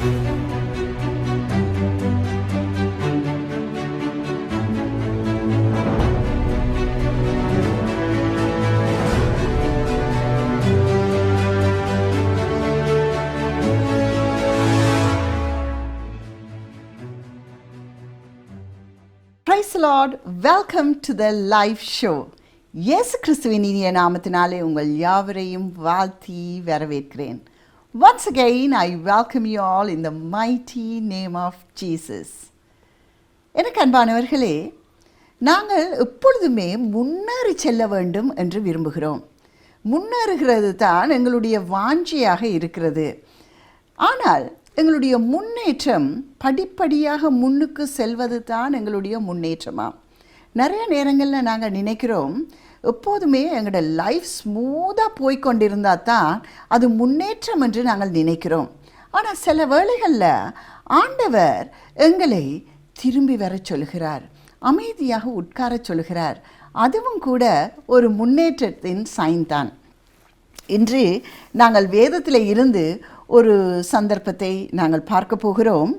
Praise the Lord. Welcome to the live show. இயேசு கிறிஸ்துவின் இனிய நாமத்தினாலே உங்கள் யாவரையும் வாழ்த்தி வரவேற்கிறேன். Once again, I welcome you all in the mighty name of Jesus. எனக்கு அன்பானவர்களே, நாங்கள் எப்பொழுதுமே முன்னேறி செல்ல வேண்டும் என்று விரும்புகிறோம். முன்னேறுகிறது தான் எங்களுடைய வாஞ்சியாக இருக்கிறது. ஆனால் எங்களுடைய முன்னேற்றம் படிப்படியாக முன்னுக்கு செல்வது தான் எங்களுடைய முன்னேற்றமாக. நிறைய நேரங்களில் நாங்கள் நினைக்கிறோம், எப்போதுமே எங்களோட லைஃப் ஸ்மூத்தாக போய்கொண்டிருந்தால் தான் அது முன்னேற்றம் என்று நாங்கள் நினைக்கிறோம். ஆனால் சில வேளைகளில் ஆண்டவர் எங்களை திரும்பி வர சொல்கிறார், அமைதியாக உட்கார சொல்கிறார். அதுவும் கூட ஒரு முன்னேற்றத்தின் சைன் தான். இன்று நாங்கள் வேதத்தில் இருந்து ஒரு சந்தர்ப்பத்தை நாங்கள் பார்க்க போகிறோம்.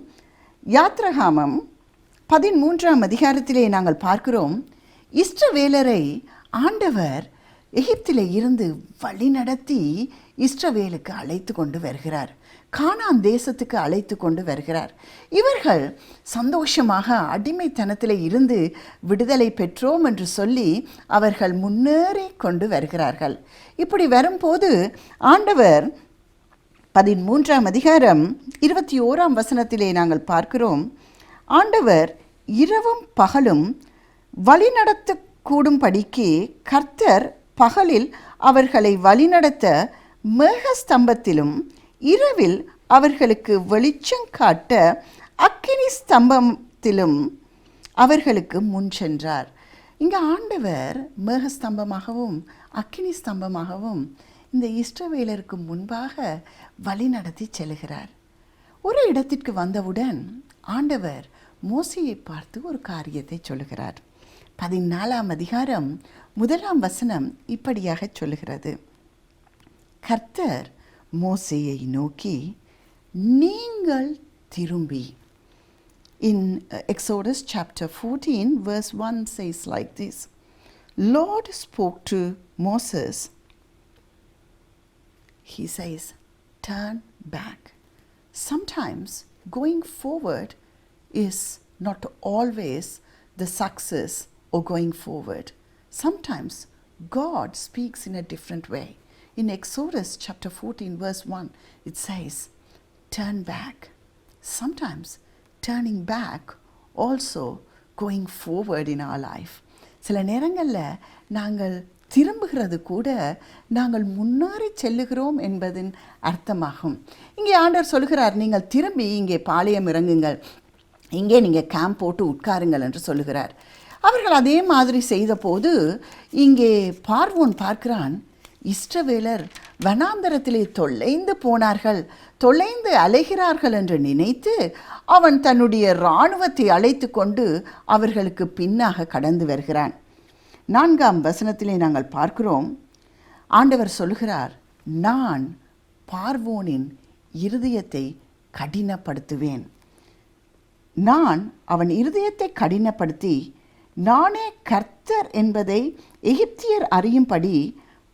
யாத்ராகமம் 13ஆம் அதிகாரத்திலே நாங்கள் பார்க்கிறோம், இஸ்ரவேலரை ஆண்டவர் எகிப்திலே இருந்து வழி நடத்தி இஸ்ரவேலுக்கு அழைத்து கொண்டு வருகிறார், கானான் தேசத்துக்கு அழைத்து கொண்டு வருகிறார். இவர்கள் சந்தோஷமாக அடிமைத்தனத்தில் இருந்து விடுதலை பெற்றோம் என்று சொல்லி அவர்கள் முன்னேறி கொண்டு வருகிறார்கள். இப்படி வரும்போது ஆண்டவர் 13ஆம் அதிகாரம் 21ஆம் வசனத்திலே நாங்கள் பார்க்கிறோம், ஆண்டவர் இரவும் பகலும் வழிநடத்தக்கூடும்படிக்கு கர்த்தர் பகலில் அவர்களை வழிநடத்த மேகஸ்தம்பத்திலும் இரவில் அவர்களுக்கு வெளிச்சம் காட்ட அக்கினி ஸ்தம்பத்திலும் அவர்களுக்கு முன் சென்றார். இங்கே ஆண்டவர் மேகஸ்தம்பமாகவும் அக்கினி ஸ்தம்பமாகவும் இந்த இஸ்ரவேலருக்கு முன்பாக வழி நடத்தி செல்கிறார். ஒரு இடத்திற்கு வந்தவுடன் ஆண்டவர் மோசேயை பார்த்து ஒரு காரியத்தை சொல்லுகிறார். 14ஆம் அதிகாரம் 1ஆம் வசனம் இப்படியாக சொல்லுகிறது, கர்த்தர் மோசேயை நோக்கி நீங்கள் திரும்பி. In Exodus chapter 14 verse 1 says like this, Lord spoke to Moses. He says, turn back. Sometimes going forward is not always the success or going forward. Sometimes God speaks in a different way. In Exodus chapter 14 verse 1, it says, turn back. Sometimes turning back also going forward in our life. சில நேரங்களில் நாங்கள் திரும்புகிறது கூட நாங்கள் முன்னேறி செல்லுகிறோம் என்பதின் அர்த்தமாகும். இங்கே ஆண்டவர் சொல்கிறார், நீங்கள் திரும்பி இங்கே பாளையம் இறங்குங்கள், இங்கே நீங்கள் கேம்ப் போட்டு உட்காருங்கள் என்று சொல்லுகிறார். அவர்கள் அதே மாதிரி செய்த போது இங்கே பார்வோன் பார்க்கிறான், இஸ்ரவேலர் வனாந்தரத்திலே தொலைந்து போனார்கள், தொலைந்து அலைகிறார்கள் என்று நினைத்து அவன் தன்னுடைய இராணுவத்தை அழைத்து கொண்டு அவர்களுக்கு பின்னாக கடந்து வருகிறான். 4ஆம் வசனத்திலே நாங்கள் பார்க்கிறோம், ஆண்டவர் சொல்கிறார், நான் பார்வோனின் இருதயத்தை கடினப்படுத்துவேன். நான் அவன் இருதயத்தை கடினப்படுத்தி நானே கர்த்தர் என்பதை எகிப்தியர் அறியும்படி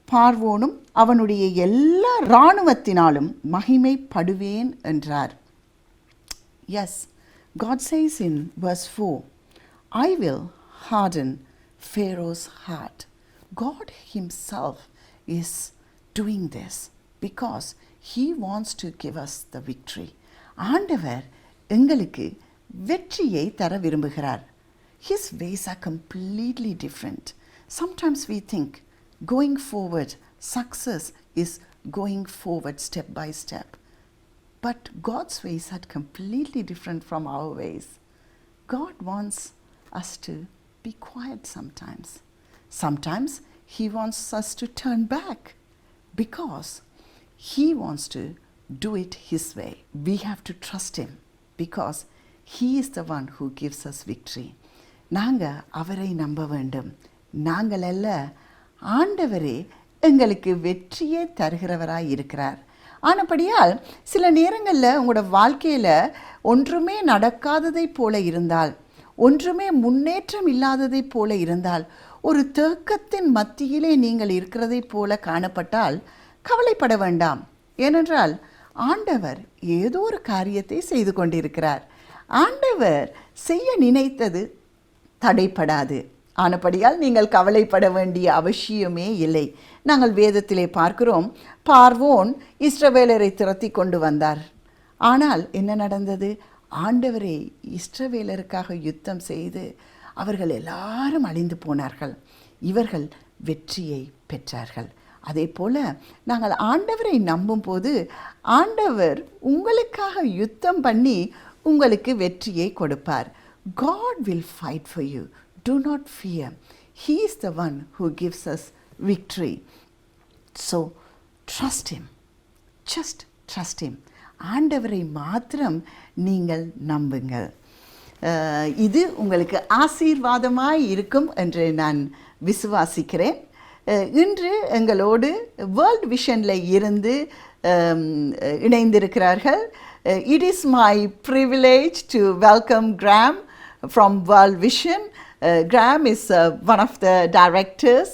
பார்வோனும் அவனுடைய எல்லா இராணுவத்தினாலும் மகிமைப்படுவேன் என்றார். Yes, God says in verse 4, I will harden Pharaoh's heart. God himself is doing this because he wants to give us the victory. ஆண்டவர் எங்களுக்கு வெற்றியை தர விரும்புகிறார். His ways are completely different. Sometimes we think going forward, success is going forward step by step. But God's ways are completely different from our ways. God wants us to be quiet sometimes. Sometimes he wants us to turn back because he wants to do it his way. We have to trust him because he is the one who gives us victory. நாங்கள் அவரை நம்ப வேண்டும். நாங்கள் அல்ல, ஆண்டவரே எங்களுக்கு வெற்றியை தருகிறவராய் இருக்கிறார். ஆனபடியால் சில நேரங்களில் உங்களோட வாழ்க்கையில் ஒன்றுமே நடக்காததை போல இருந்தால், ஒன்றுமே முன்னேற்றம் இல்லாததை போல இருந்தால், ஒரு தேக்கத்தின் மத்தியிலே நீங்கள் இருக்கிறதை போல காணப்பட்டால் கவலைப்பட வேண்டாம். ஏனென்றால் ஆண்டவர் ஏதோ ஒரு காரியத்தை செய்து கொண்டிருக்கிறார். ஆண்டவர் செய்ய நினைத்தது தடைப்படாது. ஆனபடியால் நீங்கள் கவலைப்பட வேண்டிய அவசியமே இல்லை. நாங்கள் வேதத்திலே பார்க்கிறோம், பார்வோன் இஸ்ரவேலரை துரத்தி கொண்டு வந்தார். ஆனால் என்ன நடந்தது? ஆண்டவரே இஸ்ரவேலருக்காக யுத்தம் செய்து அவர்கள் எல்லாரும் அழிந்து போனார்கள். இவர்கள் வெற்றியை பெற்றார்கள். அதே போல நாங்கள் ஆண்டவரை நம்பும் போது ஆண்டவர் உங்களுக்காக யுத்தம் பண்ணி உங்களுக்கு வெற்றியை கொடுப்பார். God will fight for you. Do not fear. He is the one who gives us victory. So trust him. Just trust him. ஆண்டவரை மாத்திரம் நீங்கள் நம்புங்கள். இது உங்களுக்கு ஆசீர்வாதமாய் இருக்கும் என்று நான் விசுவாசிக்கிறேன். இன்று எங்களோடு வேர்ல்ட் விஷனில் இருந்து இணைந்திருக்கிறார்கள். It is my privilege to welcome Graham from World Vision. Graham is one of the directors,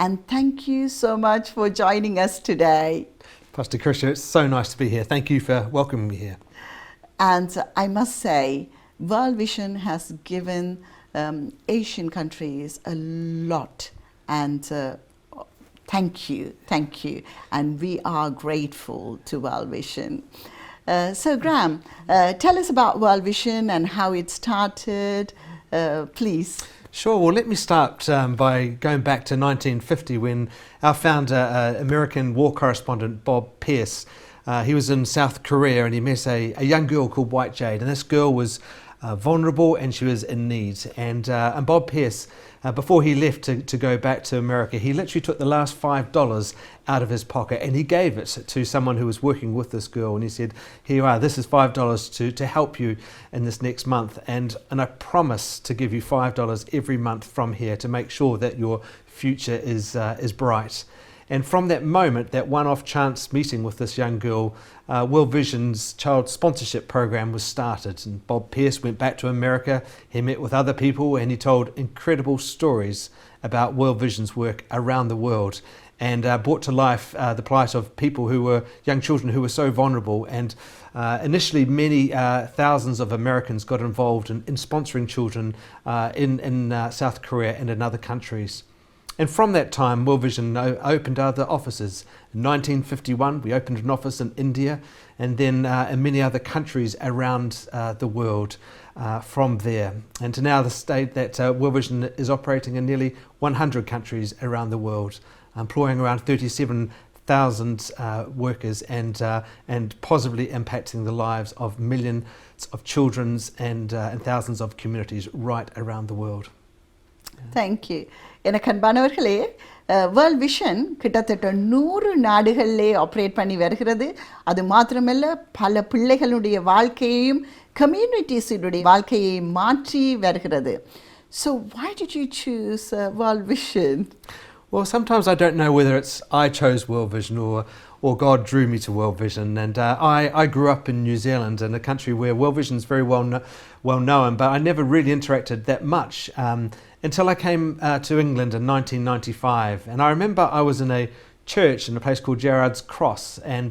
and thank you so much for joining us today. Pastor Krisha, it's so nice to be here. Thank you for welcoming me here. And I must say, World Vision has given Asian countries a lot, and thank you, and we are grateful to World Vision. So Graham, tell us about World Vision and how it started, please. Sure. Well, let me start by going back to 1950 when our founder, American war correspondent Bob Pierce, he was in South Korea and he met a young girl called White Jade, and this girl was vulnerable and she was in need. And Bob Pierce, before he left to go back to America, he literally took the last $5 out of his pocket and he gave it to someone who was working with this girl. And he said, "Here you are, this is $5 to help you in this next month. And I promise to give you $5 every month from here to make sure that your future is bright." And from that moment, that one-off chance meeting with this young girl, World Vision's child sponsorship program was started. And Bob Pierce went back to America, he met with other people, and he told incredible stories about World Vision's work around the world, and brought to life the plight of people who were young children who were so vulnerable. And initially, many thousands of Americans got involved in sponsoring children in South Korea and in other countries. And from that time, World Vision opened other offices. In 1951, we opened an office in India, and then in many other countries around the world from there. And to now the state that World Vision is operating in nearly 100 countries around the world, employing around 37,000 workers and positively impacting the lives of millions of children and thousands of communities right around the world. Thank you. எனக்கு அன்பானவர்களே, world vision கிட்டத்தட்ட 100 நாடுகளிலே operate பண்ணி வருகிறது. அது மாத்திரமல்ல, பல பிள்ளைகளுடைய வாழ்க்கையையும் கம்யூனிட்டிஸுடைய வாழ்க்கையை மாற்றி வருகிறது. So why did you choose World Vision? Well, sometimes I don't know whether it's I chose World Vision or God drew me to World Vision. And I grew up in New Zealand, in a country where World Vision is very well known, but I never really interacted that much until I came to England in 1995. And I remember I was in a church in a place called Gerrard's Cross, and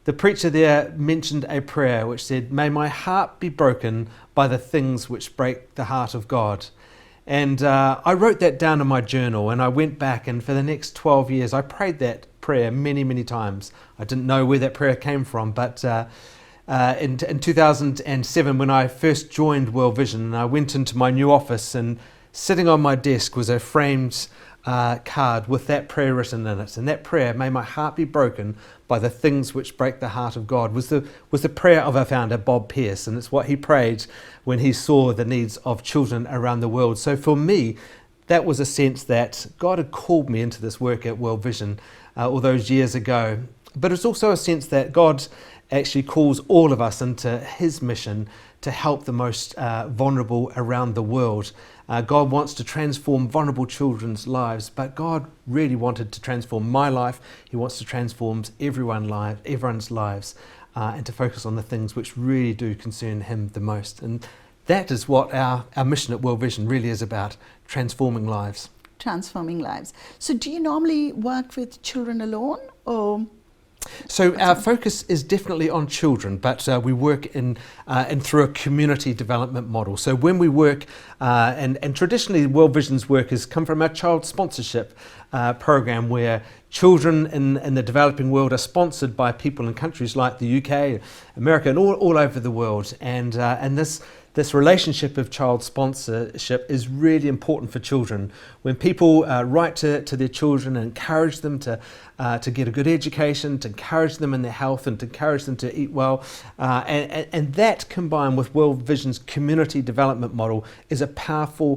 the preacher there mentioned a prayer which said, "May my heart be broken by the things which break the heart of God." And I wrote that down in my journal, and I went back, and for the next 12 years I prayed that prayer many times. I didn't know where that prayer came from, but in 2007, when I first joined World Vision, I went into my new office, and sitting on my desk was a framed card with that prayer written in it. And that prayer, "May my heart be broken by the things which break the heart of God," was the prayer of our founder, Bob Pierce. And it's what he prayed when he saw the needs of children around the world. So for me, that was a sense that God had called me into this work at World Vision all those years ago. But it's also a sense that God actually calls all of us into his mission to help the most vulnerable around the world. God wants to transform vulnerable children's lives, but God really wanted to transform my life. He wants to transform everyone's lives, and to focus on the things which really do concern him the most. And that is what our mission at World Vision really is about, transforming lives. Transforming lives. So do you normally work with children alone, or? So our focus is definitely on children, but we work in through a community development model. So when we work, and traditionally World Vision's work has come from our child sponsorship program, where children in the developing world are sponsored by people in countries like the UK, America, and all over the world. And this relationship of child sponsorship is really important for children. When people write to their children and encourage them to get a good education, to encourage them in their health, and to encourage them to eat well, and that combined with World Vision's community development model is a powerful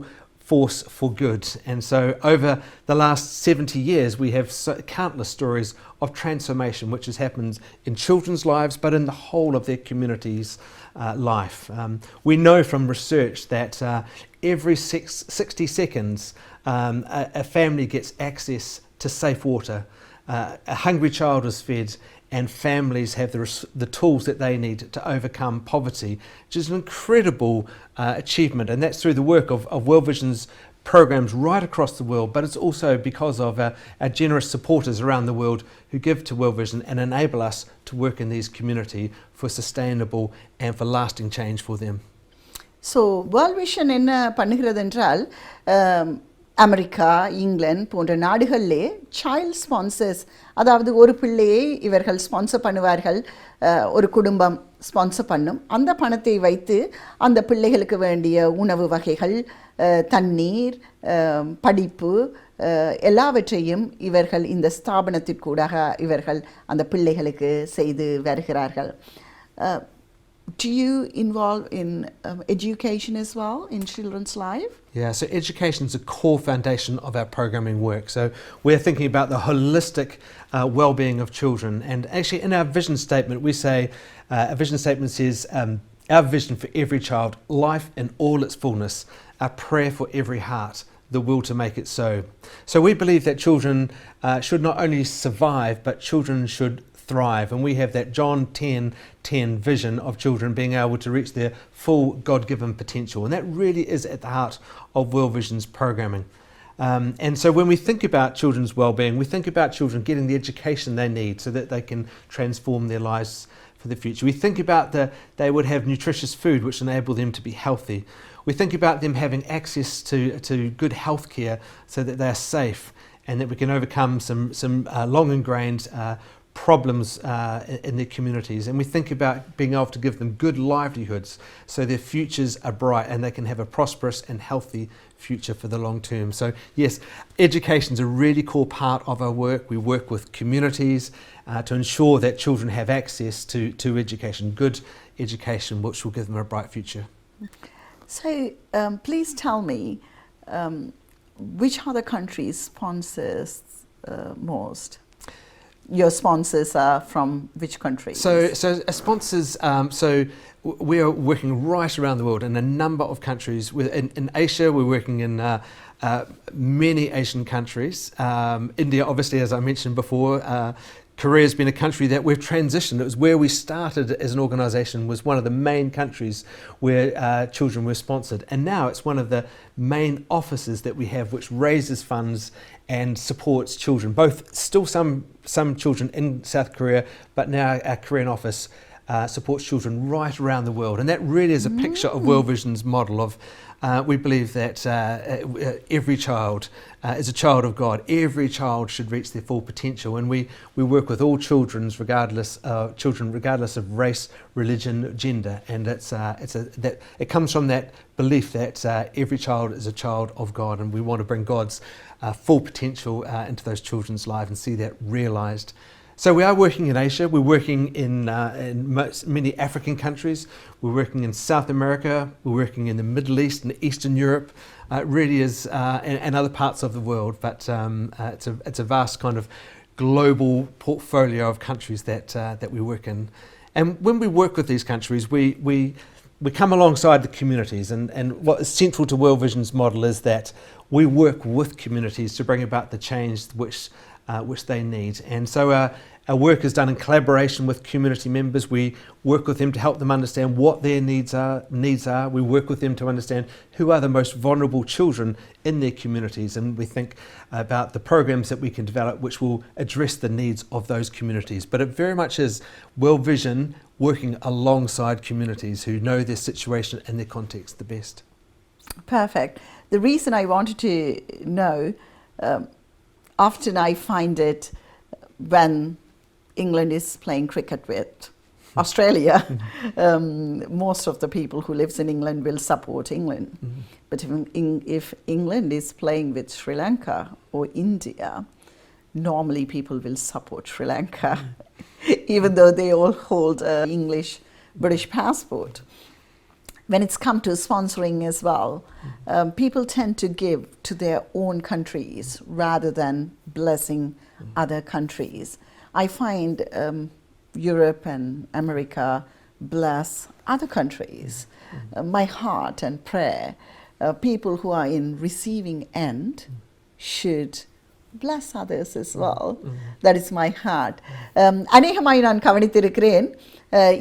force for good. And so over the last 70 years we have countless stories of transformation which has happened in children's lives, but in the whole of their community's life. We know from research that every 60 seconds a family gets access to safe water, a hungry child is fed, and families have the tools that they need to overcome poverty, which is an incredible achievement. And that's through the work of World Vision's programs right across the world, but it's also because of our generous supporters around the world who give to World Vision and enable us to work in these communities for sustainable and for lasting change for them. So World Vision என்ன பண்ணுகிறது என்றால், America, England போன்ற நாடுகளிலே child sponsors, அதாவது ஒரு பிள்ளையை இவர்கள் sponsor பண்ணுவார்கள், ஒரு குடும்பம் ஸ்பான்சர் பண்ணும். அந்த பணத்தை வைத்து அந்த பிள்ளைகளுக்கு வேண்டிய உணவு வகைகள், தண்ணீர், படிப்பு எல்லாவற்றையும் இவர்கள் இந்த ஸ்தாபனத்திற்கூடாக இவர்கள் அந்த பிள்ளைகளுக்கு செய்து வருகிறார்கள். Do you involve in education as well in children's life? Yeah, so education is a core foundation of our programming work. So we're thinking about the holistic well-being of children. And actually in our vision statement we say, our vision statement says, our vision for every child, life in all its fullness, a prayer for every heart, the will to make it so. So we believe that children should not only survive, but children should thrive. And we have that John 10:10 vision of children being able to reach their full God-given potential. And that really is at the heart of World Vision's programming. And so when we think about children's well-being, we think about children getting the education they need so that they can transform their lives for the future. We think about they would have nutritious food which enable them to be healthy. We think about them having access to good health care so that they are safe and that we can overcome some long ingrained problems in their communities. And we think about being able to give them good livelihoods so their futures are bright and they can have a prosperous and healthy future for the long term. So yes, education is a really core part of our work. We work with communities to ensure that children have access to education, good education which will give them a bright future. So please tell me, which other countries sponsors most? Your sponsors are from which countries? So sponsors, so we are working right around the world in a number of countries. In Asia, we're working in many Asian countries. India, obviously, as I mentioned before. Korea has been a country that we've transitioned. It was where we started as an organisation, was one of the main countries where children were sponsored. And now it's one of the main offices that we have which raises funds and supports children, both still some children in South Korea, but now our Korean office supports children right around the world. And that really is a picture of World Vision's model of we believe that every child is a child of God. Every child should reach their full potential, and we work with all children regardless of race, religion, gender. And it comes from that belief that every child is a child of God, and we want to bring God's full potential into those children's lives and see that realised. So we are working in Asia, we're working in many African countries, we're working in South America, we're working in the Middle East and Eastern Europe. It really is, and other parts of the world, but it's a vast kind of global portfolio of countries that we work in. And when we work with these countries, we come alongside the communities, and what is central to World Vision's model is that we work with communities to bring about the change which they need. And so our work is done in collaboration with community members. We work with them to help them understand what their needs are. We work with them to understand who are the most vulnerable children in their communities, and we think about the programs that we can develop which will address the needs of those communities. But it very much is World Vision working alongside communities who know their situation and their context the best. Perfect. The reason I wanted to know, often I find it when England is playing cricket with Australia, most of the people who lives in England will support England. But if England is playing with Sri Lanka or India, normally people will support Sri Lanka, even though they all hold an English British passport. When it's come to sponsoring as well, people tend to give to their own countries rather than blessing other countries. I find Europe and America bless other countries. My heart and prayer, people who are in receiving end should bless others as well. That is my heart. அநேகமாய் நான் கவனித்திருக்கிறேன்,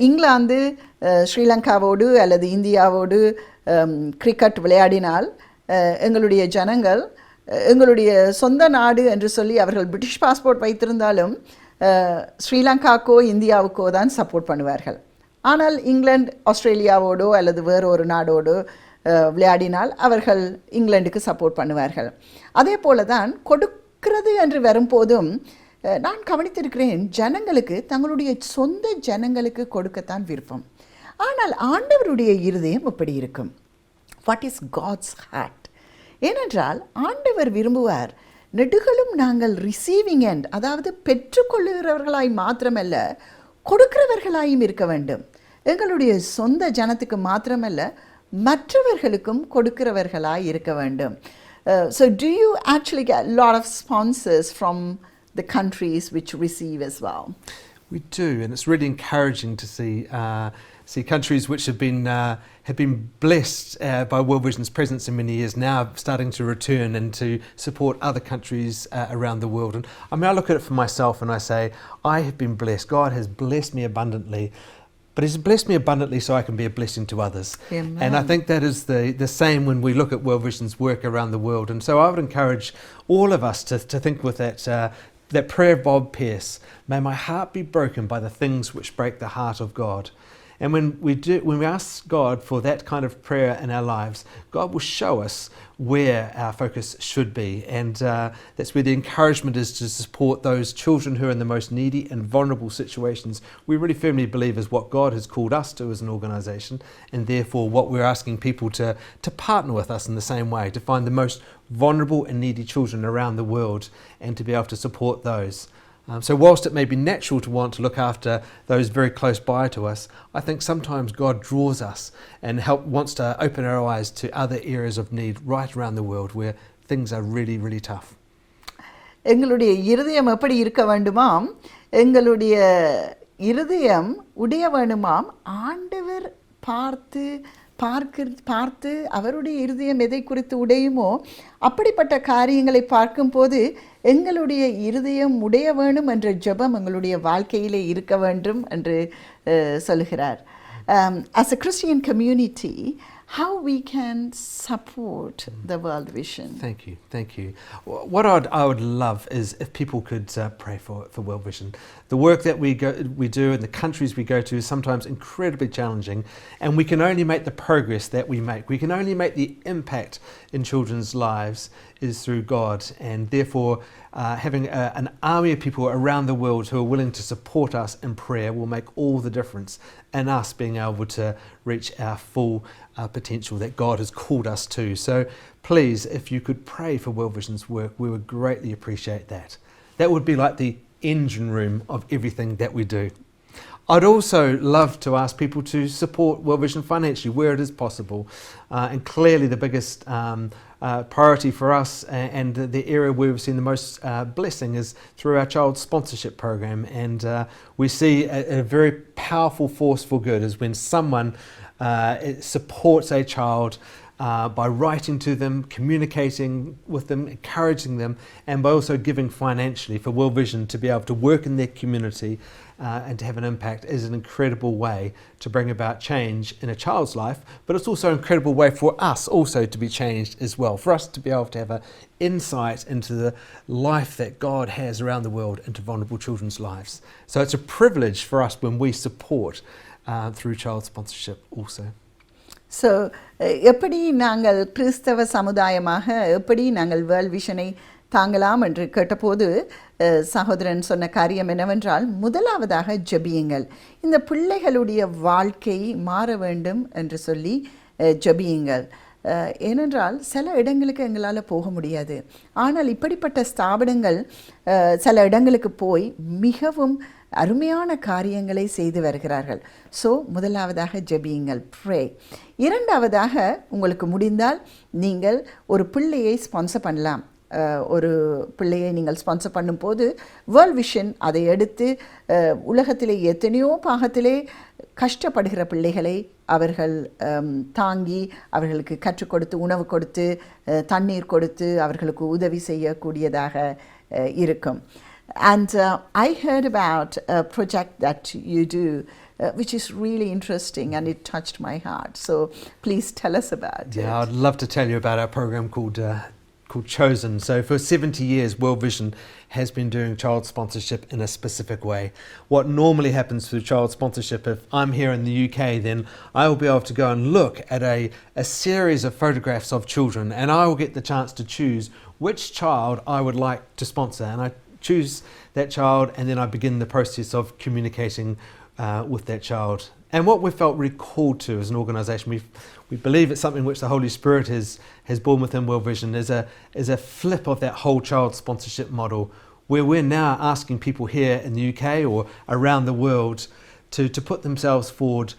இங்கிலாந்து ஸ்ரீலங்காவோடு அல்லது இந்தியாவோடு cricket விளையாடினால் எங்களுடைய ஜனங்கள் எங்களுடைய சொந்த நாடு என்று சொல்லி அவர்கள் பிரிட்டிஷ் பாஸ்போர்ட் வைத்திருந்தாலும் ஸ்ரீலங்காக்கோ இந்தியாவுக்கோ தான் சப்போர்ட் பண்ணுவார்கள். ஆனால் இங்கிலாந்து ஆஸ்திரேலியாவோடோ அல்லது வேறு ஒரு நாடோடோ விளையாடினால் அவர்கள் இங்கிலாந்துக்கு சப்போர்ட் பண்ணுவார்கள். அதே போல தான் கொடுக்கிறது என்று வரும்போதும் நான் கவனித்திருக்கிறேன், ஜனங்களுக்கு தங்களுடைய சொந்த ஜனங்களுக்கு கொடுக்கத்தான் விருப்பம். ஆனால் ஆண்டவருடைய இருதயம் எப்படி இருக்கும்? What is God's heart? ஏனென்றால் ஆண்டவர் விரும்புவார் நெடுகளும் நாங்கள் ரிசீவிங் எண்ட், அதாவது பெற்றுக்கொள்ளுகிறவர்களாய் மாத்திரமல்ல கொடுக்கிறவர்களாயும் இருக்க வேண்டும். எங்களுடைய சொந்த ஜனத்துக்கு மாத்திரமல்ல மற்றவர்களுக்கும் கொடுக்கிறவர்களாய் இருக்க வேண்டும். So do you actually get a lot of sponsors from the countries which receive as well? We do, and it's really encouraging to see countries which have been blessed by World Vision's presence in many years now starting to return and to support other countries around the world. And I mean, I look at it for myself and I say, I have been blessed. God has blessed me abundantly, but He's blessed me abundantly so I can be a blessing to others. Amen. And I think that is the same when we look at World Vision's work around the world. And so I would encourage all of us to think with that prayer of Bob Pearce, may my heart be broken by the things which break the heart of God. And when we ask God for that kind of prayer in our lives, God will show us where our focus should be. And that's where the encouragement is to support those children who are in the most needy and vulnerable situations. We really firmly believe is what God has called us to as an organisation, and therefore what we're asking people to partner with us in the same way, to find the most vulnerable and needy children around the world and to be able to support those. So whilst it may be natural to want to look after those very close by to us, I think sometimes God draws us and wants to open our eyes to other areas of need right around the world where things are really, really tough. எங்களுடைய இருதயம் எப்படி இருக்க வேண்டுமாம்? எங்களுடைய இருதயம் உடைய வேண்டுமாம் ஆண்டவர் பார்த்து அவருடைய இருதயம் எதை குறித்து உடையுமோ அப்படிப்பட்ட காரியங்களை பார்க்கும்போது எங்களுடைய இருதயம் உடைய வேண்டும் என்ற ஜெபம் எங்களுடைய வாழ்க்கையிலே இருக்க வேண்டும் என்று சொல்கிறார். As a Christian community, how we can support the World Vision? Thank you. What I would love is if people could pray for World Vision. The work that we do and the countries we go to is sometimes incredibly challenging, and we can only make the progress that we make. We can only make the impact in children's lives is through God, and therefore having an army of people around the world who are willing to support us in prayer will make all the difference in us being able to reach our full potential that God has called us to. So please, if you could pray for World Vision's work, we would greatly appreciate that. That would be like the engine room of everything that we do. I'd also love to ask people to support World Vision financially where it is possible. And clearly the biggest priority for us and the area where we've seen the most blessing is through our child sponsorship program. And we see a very powerful force for good is when someone supports a child by writing to them, communicating with them, encouraging them, and by also giving financially for World Vision to be able to work in their community and to have an impact is an incredible way to bring about change in a child's life, but it's also an incredible way for us also to be changed as well, for us to be able to have an insight into the life that God has around the world into vulnerable children's lives. So it's a privilege for us when we support through child sponsorship also. So எப்படி நாங்கள் கிறிஸ்தவ சமுதாயமாக எப்படி நாங்கள் world விஷனை தாங்கலாம் என்று கேட்டபோது சகோதரன் சொன்ன காரியம் என்னவென்றால் முதலாவதாக ஜெபியுங்கள். இந்த பிள்ளைகளுடைய வாழ்க்கை மாற வேண்டும் என்று சொல்லி ஜெபியுங்கள். ஏனென்றால் சில இடங்களுக்கு எங்களால் போக முடியாது. ஆனால் இப்படிப்பட்ட ஸ்தாபனங்கள் சில இடங்களுக்கு போய் மிகவும் அருமையான காரியங்களை செய்து வருகிறார்கள். ஸோ முதலாவதாக ஜெபியுங்கள், ப்ரே. இரண்டாவதாக உங்களுக்கு முடிந்தால் நீங்கள் ஒரு பிள்ளையை ஸ்பான்சர் பண்ணலாம். ஒரு பிள்ளையை நீங்கள் ஸ்பான்சர் பண்ணும்போது வேர்ல்ட் விஷன் அதை எடுத்து உலகத்திலே எத்தனையோ பாகத்திலே கஷ்டப்படுகிற பிள்ளைகளை அவர்கள் தாங்கி அவர்களுக்கு கற்றுக் கொடுத்து உணவு கொடுத்து தண்ணீர் கொடுத்து அவர்களுக்கு உதவி செய்யக்கூடியதாக இருக்கும். And I heard about a project that you do which is really interesting and it touched my heart. So please tell us about it. Yeah, I'd love to tell you about our program called Chosen. So for 70 years World Vision has been doing child sponsorship in a specific way. What normally happens through child sponsorship, if I'm here in the UK, then I will be able to go and look at a series of photographs of children and I will get the chance to choose which child I would like to sponsor, and I choose that child and then I begin the process of communicating with that child. And what we felt really called to as an organisation, we believe it's something which the Holy Spirit has born within World Vision, is a flip of that whole child sponsorship model where we're now asking people here in the UK or around the world to put themselves forward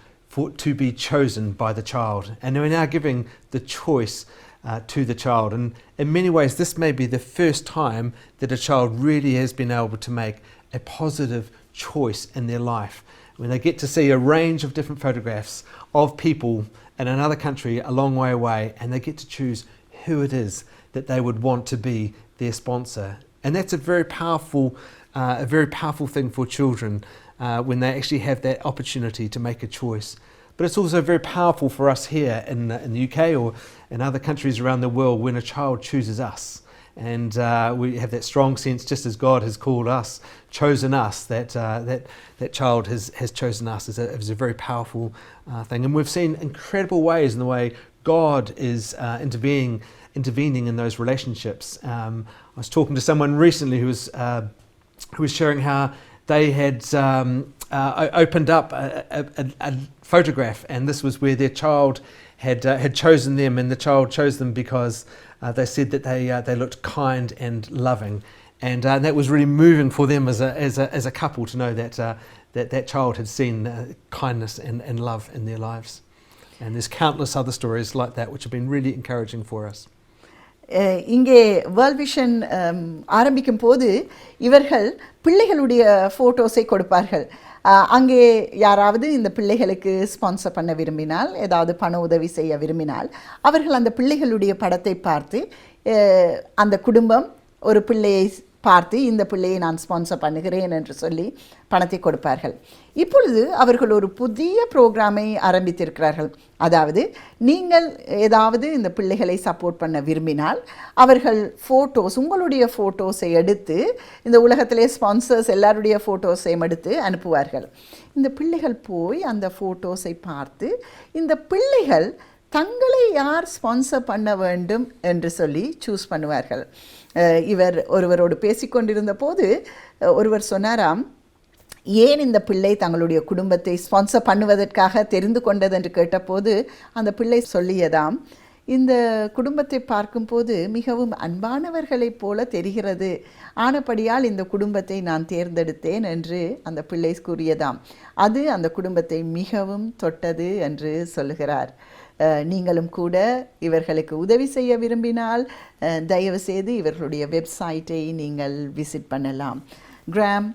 to be chosen by the child. And we're now giving the choice to the child. And in many ways this may be the first time that a child really has been able to make a positive choice in their life. When they get to see a range of different photographs of people in another country a long way away and they get to choose who it is that they would want to be their sponsor. And that's a very powerful thing for children when they actually have that opportunity to make a choice. But it's also very powerful for us here in the UK or in other countries around the world when a child chooses us. And we have that strong sense, just as God has called us, chosen us, that child has chosen us. Is a very powerful thing. And we've seen incredible ways in the way God is intervening in those relationships. I was talking to someone recently who was sharing how they had opened up a photograph, and this was where their child had chosen them, and the child chose them because they said that they looked kind and loving, and that was really moving for them as a couple to know that child had seen kindness and love in their lives. And there's countless other stories like that which have been really encouraging for us. இங்கே world vision ஆரம்பிக்கும் போது இவர்கள் பிள்ளைகளுடைய ஃபோட்டோஸை கொடுப்பார்கள். அங்கே யாராவது இந்த பிள்ளைகளுக்கு ஸ்பான்சர் பண்ண விரும்பினால், ஏதாவது பண உதவி செய்ய விரும்பினால், அவர்கள் அந்த பிள்ளைகளுடைய படத்தை பார்த்து அந்த குடும்பம் ஒரு பிள்ளையை பார்த்து இந்த பிள்ளையை நான் ஸ்பான்சர் பண்ணுகிறேன் என்று சொல்லி பணத்தை கொடுப்பார்கள். இப்பொழுது அவர்கள் ஒரு புதிய ப்ரோக்ராமை ஆரம்பித்திருக்கிறார்கள். அதாவது நீங்கள் ஏதாவது இந்த பிள்ளைகளை சப்போர்ட் பண்ண விரும்பினால் அவர்கள் ஃபோட்டோஸ், உங்களுடைய ஃபோட்டோஸை எடுத்து, இந்த உலகத்திலே ஸ்பான்சர்ஸ் எல்லாருடைய ஃபோட்டோஸையும் எடுத்து அனுப்புவார்கள். இந்த பிள்ளைகள் போய் அந்த ஃபோட்டோஸை பார்த்து இந்த பிள்ளைகள் தங்களை யார் ஸ்பான்சர் பண்ண வேண்டும் என்று சொல்லி சூஸ் பண்ணுவார்கள். இவர் ஒருவரோடு பேசிக்கொண்டிருந்த போது ஒருவர் சொன்னாராம், ஏன் இந்த பிள்ளை தங்களுடைய குடும்பத்தை ஸ்பான்சர் பண்ணுவதற்காக தெரிந்து கொண்டது என்று கேட்டபோது அந்த பிள்ளை சொல்லியதாம், இந்த குடும்பத்தை பார்க்கும்போது மிகவும் அன்பானவர்களைப் போல தெரிகிறது, ஆனபடியால் இந்த குடும்பத்தை நான் தேர்ந்தெடுத்தேன் என்று அந்த பிள்ளை கூறியதாம். அது அந்த குடும்பத்தை மிகவும் தொட்டது என்று சொல்லுகிறார். நீங்களும் கூட இவர்களுக்கு உதவி செய்ய விரும்பினால் தயவு செய்து இவர்களுடைய வெப்சைட்டை நீங்கள் விசிட் பண்ணலாம். Gram,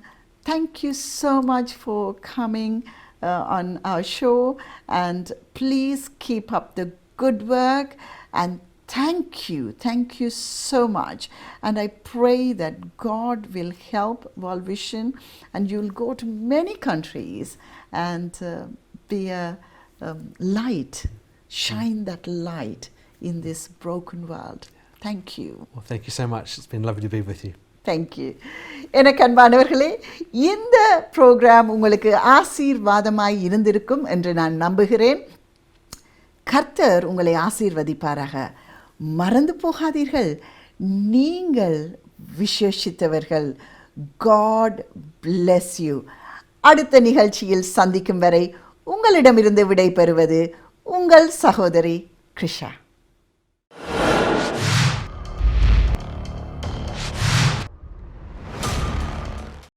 thank you so much for coming on our show, and please keep up the good work, and thank you so much, and I pray that God will help World Vision and you'll go to many countries and be a light, shine that light in this broken world. Thank you. Well, thank you so much. It's been lovely to be with you. Thank you. எனக்கு அன்பானவர்களே, இந்த program உங்களுக்கு ஆசீர்வாதமாய் இருந்திருக்கும் என்று நான் நம்புகிறேன். கர்த்தர் உங்களை ஆசீர்வதிப்பாராக. மறந்து போகாதீர்கள், நீங்கள் விசேஷித்தவர்கள். God bless you. அடுத்த நிகழ்ச்சியில் சந்திக்கும் வரை உங்களிடமிருந்து விடை பெறுவது உங்கள் சகோதரி கிருஷா.